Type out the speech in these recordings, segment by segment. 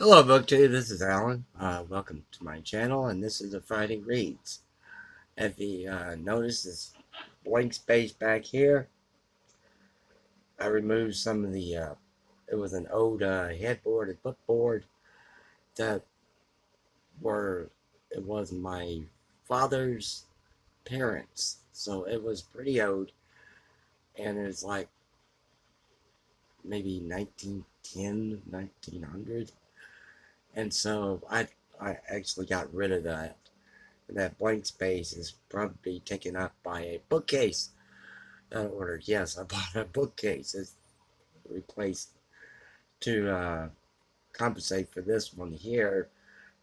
Hello, BookTube. This is Alan. Welcome to my channel, and this is a Friday Reads. If you notice this blank space back here, I removed some of the. It was an old headboard and bookboard that were. It was my father's parents, so it was pretty old, and it's like maybe 1910, 1900, and so I actually got rid of that. That blank space is probably taken up by a bookcase that I ordered. Yes, I bought a bookcase. It's replaced to compensate for this one here,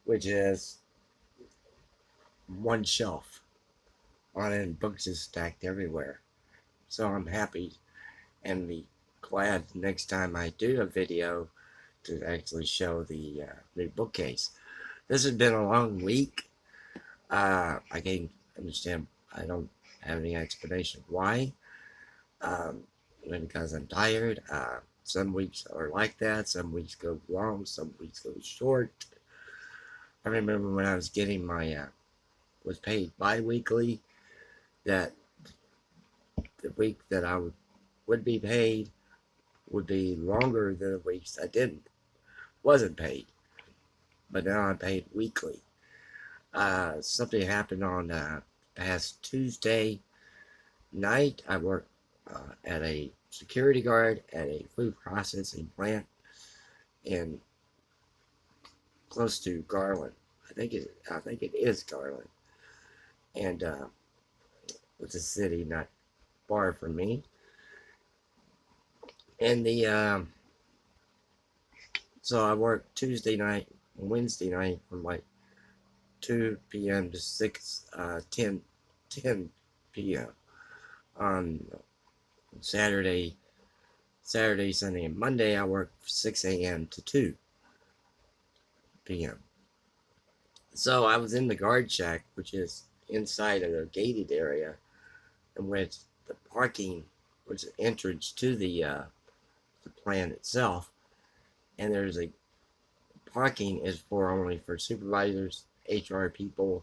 which is one shelf on it and books is stacked everywhere. So I'm happy and be glad next time I do a video to actually show the new bookcase. This has been a long week. I can understand. I don't have any explanation why. Um, because I'm tired. Some weeks are like that. Some weeks go long. Some weeks go short. I remember when I was getting my was paid bi-weekly. That the week that would be paid would be longer than the weeks I wasn't paid. But now I'm paid weekly. Something happened on past Tuesday night. I worked at a security guard at a food processing plant in close to Garland. I think it is Garland, and it's a city not far from me. And the so I worked Tuesday night, and Wednesday night from like 2 p.m. to 10 p.m. on Saturday, Sunday, and Monday. I worked 6 a.m. to 2 p.m. So I was in the guard shack, which is inside of a gated area, in which the parking was the entrance to the plant itself, and there's a parking is for only for supervisors, HR people,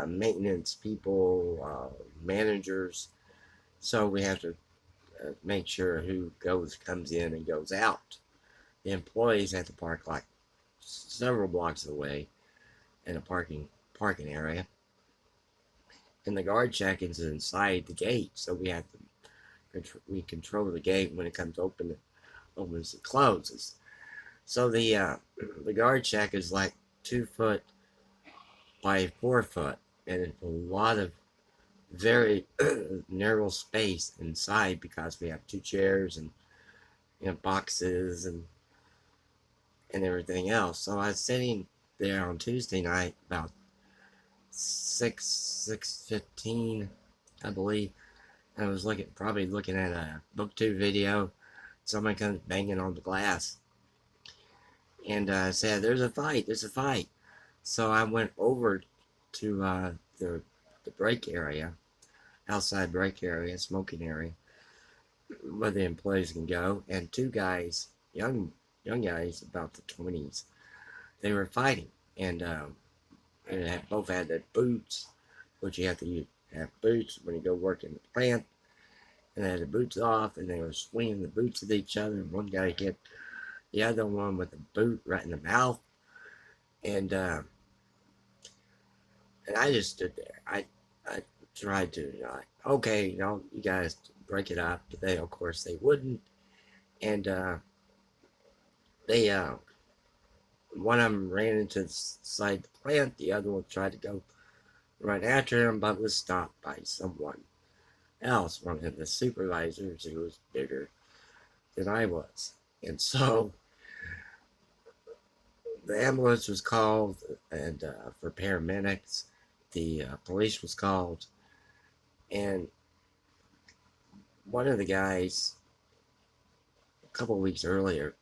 maintenance people, managers. So we have to make sure who comes in and goes out. The employees have to park like several blocks away in a parking area, and the guard shack is inside the gate. So we control the gate when it comes opens and closes. So the guard shack is like 2 foot by 4 foot, and it's a lot of very narrow space inside because we have two chairs and boxes and everything else. So I was sitting there on Tuesday night about 6:15, I believe. And I was probably looking at a BookTube video. Someone comes banging on the glass, and said, "There's a fight! There's a fight!" So I went over to the break area, outside break area, smoking area, where the employees can go, and two guys, young guys, about the 20s, they were fighting, and they both had their boots, which you have to have boots when you go work in the plant, and they had the boots off, and they were swinging the boots at each other, and one guy hit the other one with a boot right in the mouth, and I just stood there. I tried to, okay, you guys break it up, but of course, they wouldn't, and they one of them ran into the side of the plant. The other one tried to go right after him, but was stopped by someone else, one of the supervisors who was bigger than I was. And so the ambulance was called, and for paramedics, the police was called, and one of the guys a couple of weeks earlier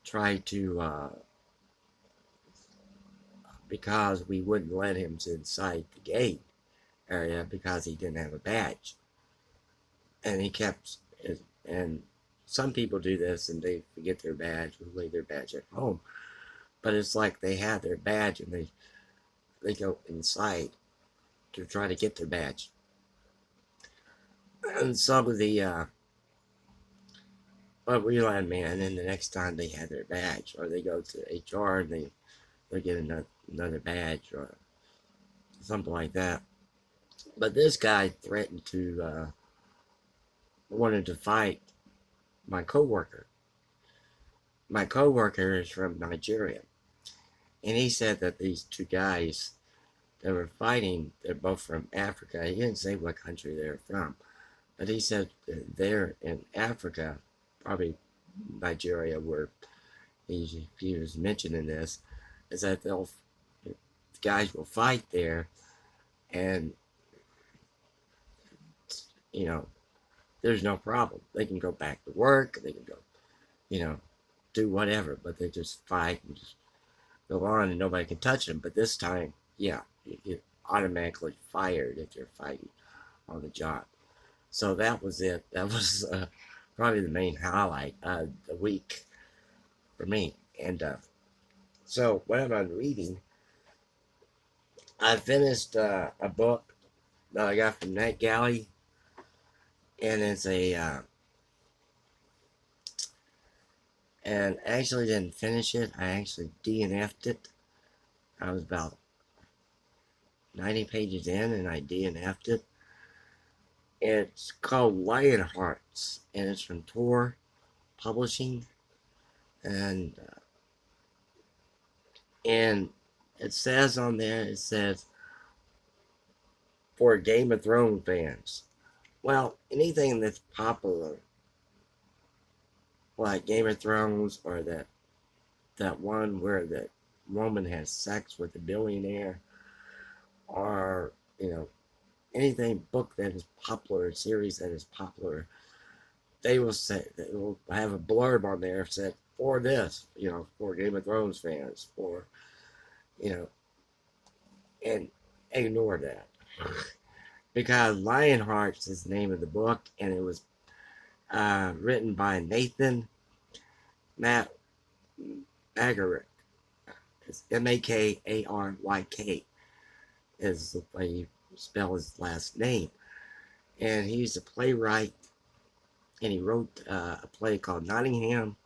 tried to because we wouldn't let him inside the gate area because he didn't have a badge, and he kept and some people do this and they forget their badge or leave their badge at home. But it's like they have their badge and they go inside to try to get their badge. And some of the realize, man, and the next time they have their badge, or they go to HR and they get another badge or something like that. But this guy threatened to wanted to fight my coworker. My coworker is from Nigeria, and he said that these two guys that were fighting, they're both from Africa. He didn't say what country they're from, but he said they're in Africa, probably Nigeria, where he was mentioning this, is that the guys will fight there, and you know, there's no problem. They can go back to work. They can go, do whatever, but they just fight and just go on, and nobody can touch them. But this time, yeah, you're automatically fired if you're fighting on the job. So that was it. That was probably the main highlight of the week for me. And so what am I reading? I finished a book that I got from NetGalley, and it's and I actually didn't finish it. I actually DNF'd it. I was about 90 pages in, and I DNF'd it. It's called Lionhearts, and it's from Tor Publishing, and it says on there, it says, for Game of Thrones fans. Well, anything that's popular, like Game of Thrones, or that one where the woman has sex with a billionaire, or anything book that is popular, series that is popular, they will have a blurb on there said for this, for Game of Thrones fans, and ignore that. Because Lionhearts is the name of the book, and it was written by Nathan Matt Magarick. It's MakarYK is the way you spell his last name. And he's a playwright, and he wrote a play called Nottingham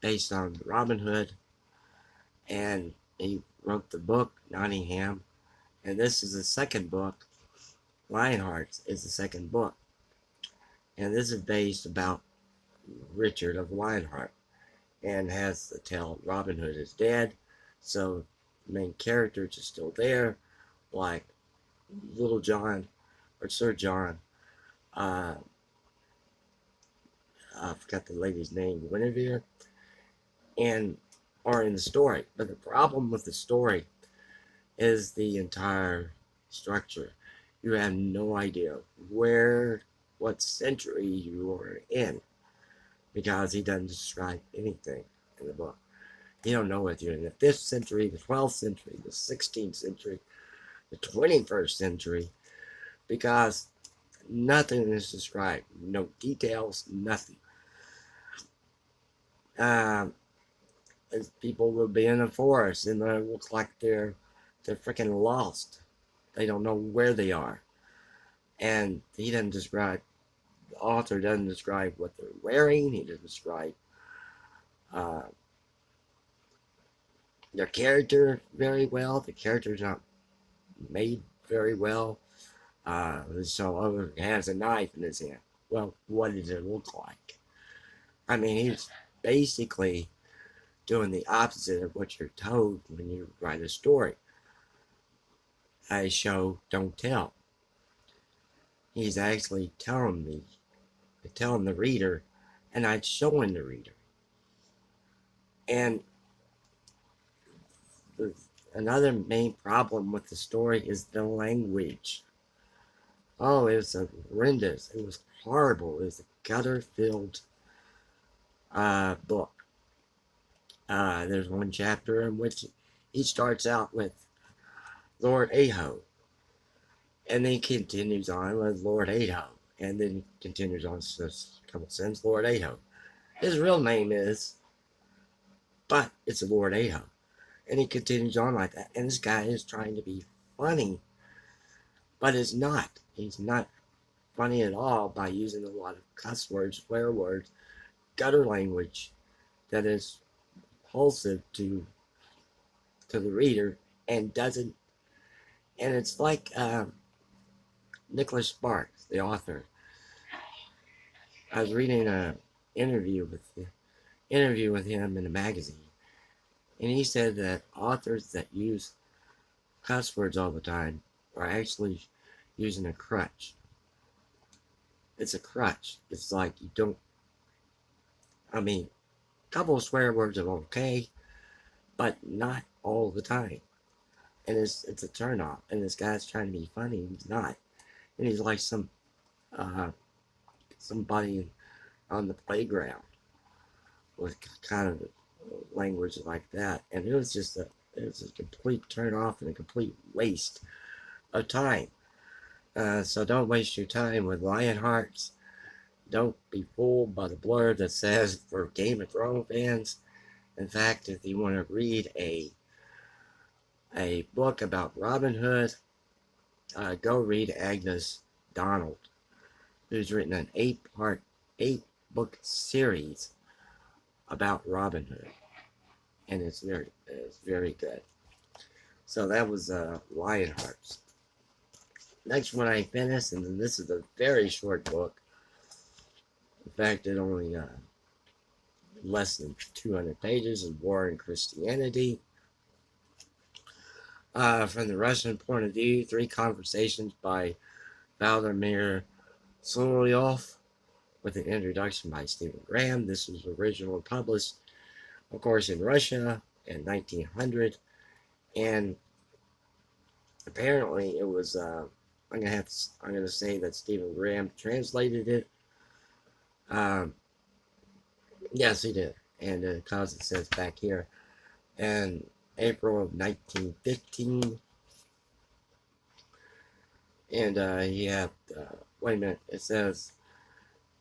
based on Robin Hood, and he wrote the book Nottingham, and this is the second book. Lionhearts is the second book, and this is based about Richard of Lionheart, and has the tale Robin Hood is dead, so the main characters are still there, like Little John or Sir John. I forgot the lady's name, Guinevere, and are in the story. But the problem with the story is the entire structure. You have no idea what century you are in, because he doesn't describe anything in the book. You don't know if you're in the 5th century, the 12th century, the 16th century, the 21st century, because nothing is described. No details, nothing. People will be in the forest, and they look like they're freaking lost. They don't know where they are. And he doesn't describe, the author doesn't describe what they're wearing. He doesn't describe their character very well. The character's not made very well. So he has a knife in his hand. Well, what does it look like? I mean, he's basically doing the opposite of what you're told when you write a story. I show, don't tell. He's actually telling the reader, and not showing the reader. And another main problem with the story is the language. Oh, it was horrendous. It was horrible. It was a gutter-filled book. There's one chapter in which he starts out with Lord Aho, and then continues on with Lord Aho, and then continues on a couple sentences, Lord Aho, his real name is, but it's Lord Ahab. And he continues on like that. And this guy is trying to be funny, but is not. He's not funny at all by using a lot of cuss words, swear words, gutter language that is repulsive to the reader and doesn't. And it's like Nicholas Sparks, the author. I was reading an interview with him in a magazine, and he said that authors that use cuss words all the time are actually using a crutch. It's a crutch. It's like you don't. I mean, a couple of swear words are okay, but not all the time. And it's a turnoff. And this guy's trying to be funny, and he's not. And he's like uh, somebody on the playground with kind of language like that. And it was a complete turn off and a complete waste of time. So don't waste your time with Lionhearts. Don't be fooled by the blurb that says for Game of Thrones fans. In fact, if you want to read a book about Robin Hood, go read Agnes Donald, who's written an 8-book series about Robin Hood, and it's very good. So that was Lionhearts. Next one I finished, and then this is a very short book. In fact, it only less than 200 pages, is War and Christianity. From the Russian point of view, 3 conversations by Vladimir Solovyov, with an introduction by Stephen Graham. This was originally published, of course, in Russia in 1900, and apparently it was. I'm gonna say that Stephen Graham translated it. Yes, he did, and because it says back here, in April of 1915, and wait a minute, it says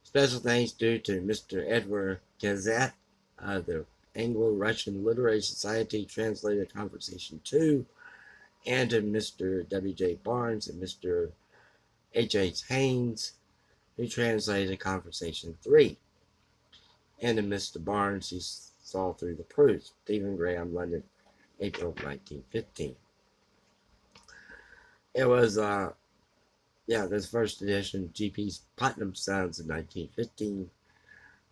special thanks due to Mr. Edward Gazette, the Anglo-Russian Literary Society translated Conversation 2, and to Mr. W.J. Barnes and Mr. H.H. Haynes, who translated Conversation 3. And to Mr. Barnes, who saw through the proofs. Stephen Graham, London, April 1915. It was, this first edition, G.P. Putnam Sons in 1915.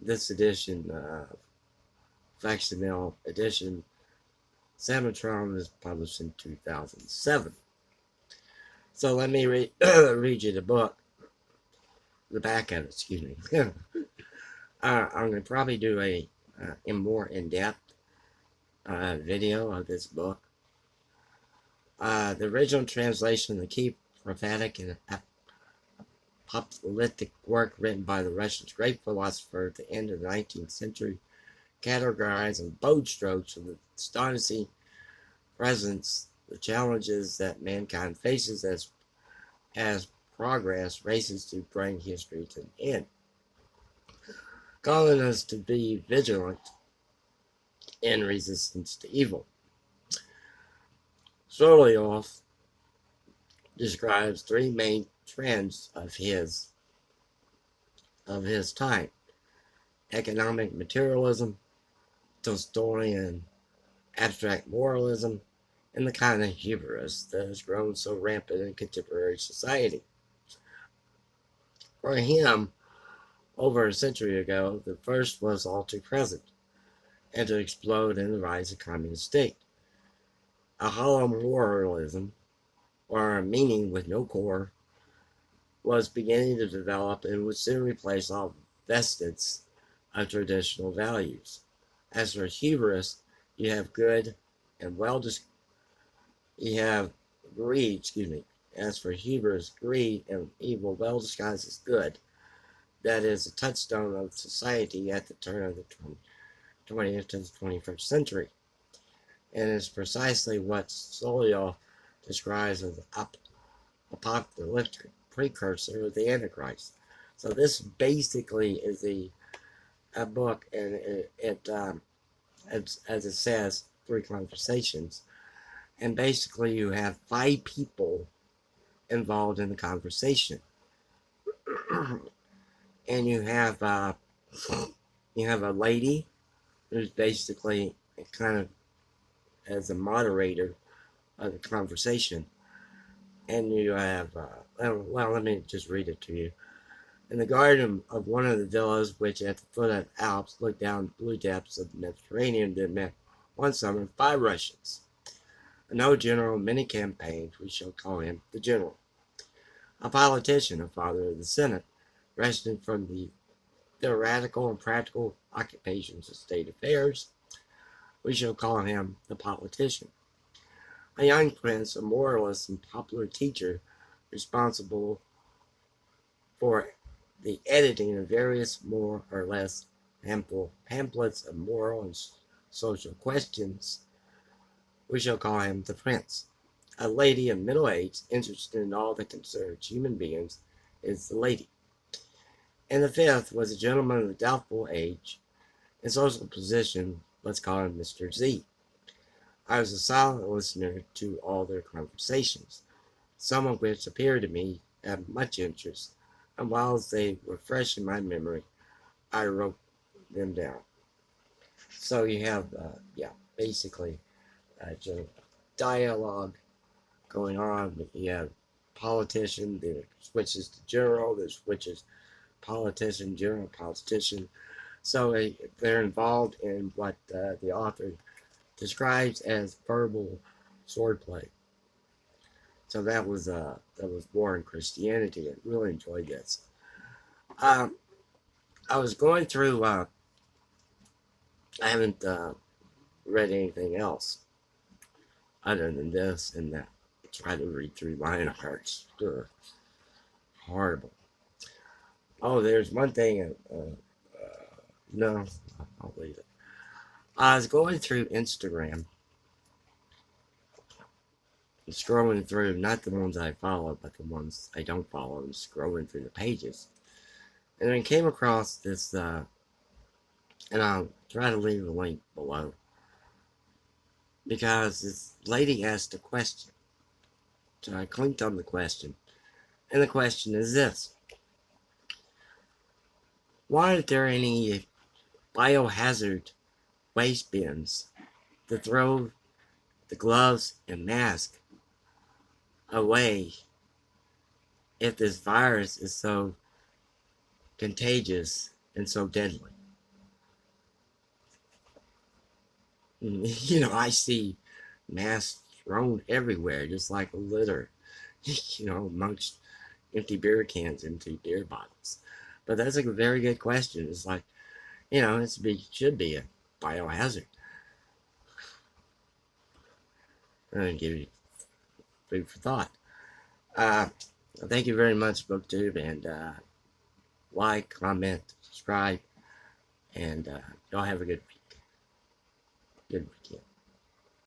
This edition, facsimile edition, Samatron, was published in 2007. So let me read you the book, the back of it, excuse me. I'm going to probably do a more in-depth video of this book. The original translation, the key prophetic and apocalyptic work written by the Russians' great philosopher at the end of the 19th century, categorized in bold strokes of the astonishing presence, the challenges that mankind faces as progress races to bring history to an end, calling us to be vigilant in resistance to evil. Solovyov describes 3 main trends of his time: economic materialism, Tolstoyan abstract moralism, and the kind of hubris that has grown so rampant in contemporary society. For him, over a century ago, the first was all too present, and to explode in the rise of communist state. A hollow moralism, or a meaning with no core, was beginning to develop and would soon replace all vestiges of traditional values. As for hubris, you have good and you have greed, As for hubris, greed and evil well disguised as good. That is a touchstone of society at the turn of the 20th to the 21st century. And is precisely what Solovyov describes as the apocalyptic precursor of the Antichrist. So this basically is the a book, and as it says, three conversations, and basically you have five people involved in the conversation, and you have a lady who's basically kind of as a moderator of the conversation, and you have well, let me just read it to you. In the garden of one of the villas, which at the foot of the Alps looked down the blue depths of the Mediterranean, there met one summer 5 Russians. No general, many campaigns, we shall call him the general. A politician, a father of the Senate, resting from the theoretical and practical occupations of state affairs, we shall call him the politician. A young prince, a moralist and popular teacher, responsible for the editing of various more or less harmful pamphlets of moral and social questions, we shall call him the prince. A lady of middle age, interested in all that concerns human beings, is the lady. And the fifth was a gentleman of doubtful age and social position, let's call him Mr. Z. I was a silent listener to all their conversations, some of which appeared to me to have much interest, and whilst they were fresh in my memory, I wrote them down. So you have, basically, dialogue going on. You have politician, then it switches to general, then switches politician, general, politician. So they're involved in what the author describes as verbal swordplay. So that was War in Christianity. I really enjoyed this. I was going through. I haven't read anything else other than this and that. Try to read through Lionheart's. Horrible. Oh, there's one thing. No, I'll leave it. I was going through Instagram, scrolling through, not the ones I follow, but the ones I don't follow, and scrolling through the pages. And I came across this, and I'll try to leave a link below, because this lady asked a question. So I clicked on the question, and the question is this: why aren't there any biohazard waste bins to throw the gloves and mask away if this virus is so contagious and so deadly? I see masks thrown everywhere, just like a litter, amongst empty beer cans, empty beer bottles. But that's a very good question. It's like, it should be a biohazard. I'm going to give you food for thought. Thank you very much, BookTube, and like, comment, subscribe, and y'all have a good week. Good weekend.